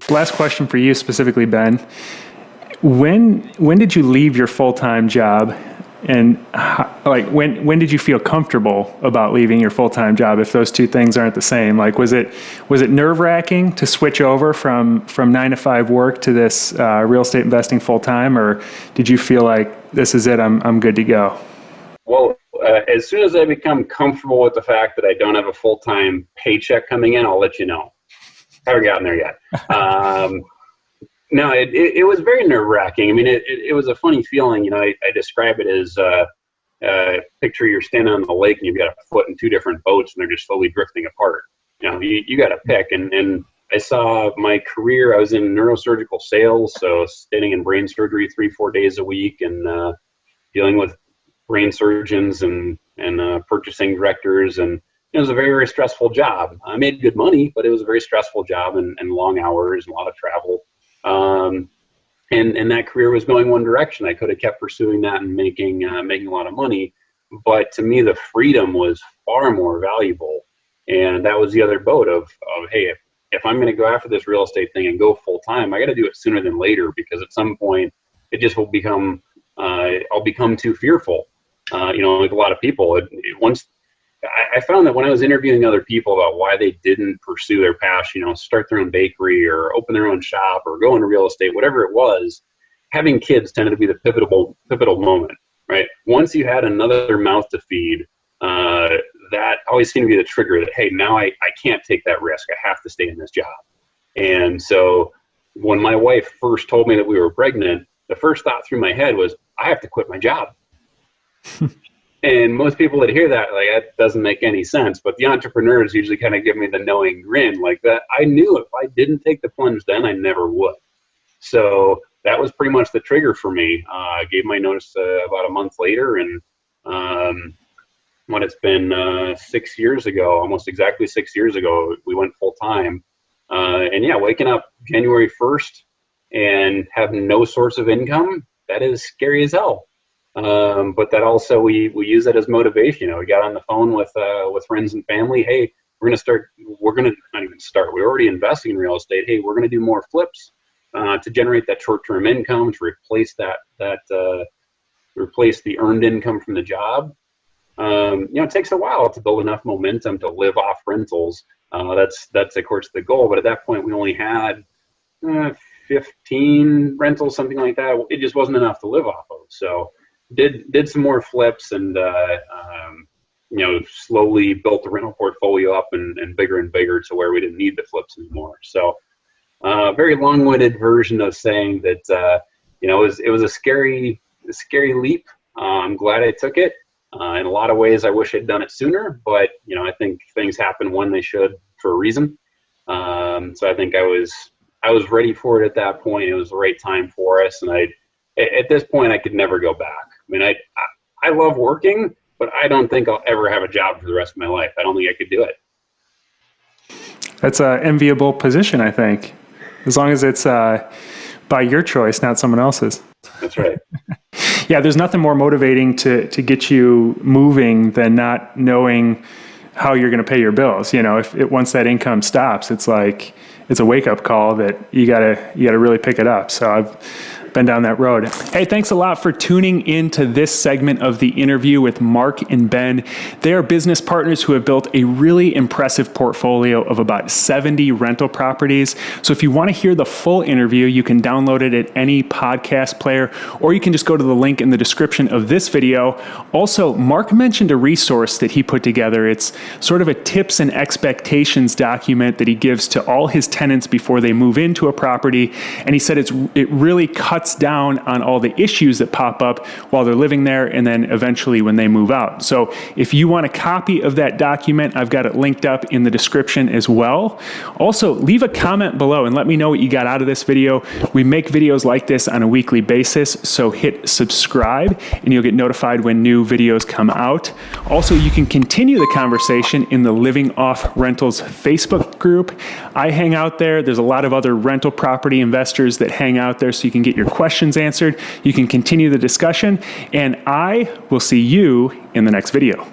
Last question for you specifically, Ben. When did you leave your full-time job, and when did you feel comfortable about leaving your full-time job? If those two things aren't the same, was it nerve-wracking to switch over from 9 to 5 work to this real estate investing full-time, or did you feel like this is it? I'm good to go. Well, as soon as I become comfortable with the fact that I don't have a full-time paycheck coming in, I'll let you know. Haven't gotten there yet. No, it was very nerve-wracking. I mean, it was a funny feeling. I describe it as picture you're standing on the lake and you've got a foot in 2 different boats and they're just slowly drifting apart. You got to pick. And I saw my career. I was in neurosurgical sales, so standing in brain surgery 3-4 days a week and dealing with brain surgeons and purchasing directors, and it was a very, very stressful job. I made good money, but it was a very stressful job and long hours and a lot of travel. And that career was going one direction. I could have kept pursuing that and making a lot of money, but to me, the freedom was far more valuable. And that was the other boat of hey, if I'm going to go after this real estate thing and go full time, I got to do it sooner than later, because at some point it just will become, I'll become too fearful. Like a lot of people, once I found that when I was interviewing other people about why they didn't pursue their passion, start their own bakery or open their own shop or go into real estate, whatever it was, having kids tended to be the pivotal moment, right? Once you had another mouth to feed, that always seemed to be the trigger that, hey, now I can't take that risk. I have to stay in this job. And so when my wife first told me that we were pregnant, the first thought through my head was, I have to quit my job. And most people that hear that, that doesn't make any sense. But the entrepreneurs usually kind of give me the knowing grin like that. I knew if I didn't take the plunge then, I never would. So that was pretty much the trigger for me. I gave my notice about a month later, and when it's been 6 years ago, almost exactly 6 years ago, we went full time. And yeah, waking up January 1st and having no source of income, that is scary as hell. But that also, we use that as motivation. We got on the phone with friends and family. Hey, we're already investing in real estate. Hey, we're going to do more flips, to generate that short-term income, to replace replace the earned income from the job. It takes a while to build enough momentum to live off rentals. That's of course the goal. But at that point, we only had 15 rentals, something like that. It just wasn't enough to live off of. So did some more flips and slowly built the rental portfolio up and bigger to where we didn't need the flips anymore. So very long-winded version of saying that it was a scary leap. I'm glad I took it. In a lot of ways, I wish I'd done it sooner, but I think things happen when they should for a reason. So I think I was ready for it at that point. It was the right time for us, and at this point I could never go back. I mean, I love working, but I don't think I'll ever have a job for the rest of my life. I don't think I could do it. That's an enviable position, I think, as long as it's by your choice, not someone else's. That's right. Yeah, there's nothing more motivating to get you moving than not knowing how you're going to pay your bills. Once that income stops, it's like it's a wake-up call that you gotta really pick it up. So I've been down that road. Hey, thanks a lot for tuning in to this segment of the interview with Mark and Ben. They are business partners who have built a really impressive portfolio of about 70 rental properties. So if you want to hear the full interview, you can download it at any podcast player, or you can just go to the link in the description of this video. Also, Mark mentioned a resource that he put together. It's sort of a tips and expectations document that he gives to all his tenants before they move into a property. And he said it really cuts down on all the issues that pop up while they're living there and then eventually when they move out. So if you want a copy of that document, I've got it linked up in the description as well. Also, leave a comment below and let me know what you got out of this video. We make videos like this on a weekly basis, so hit subscribe and you'll get notified when new videos come out. Also, you can continue the conversation in the Living Off Rentals Facebook group. I hang out there. There's a lot of other rental property investors that hang out there, so you can get your questions answered. You can continue the discussion, and I will see you in the next video.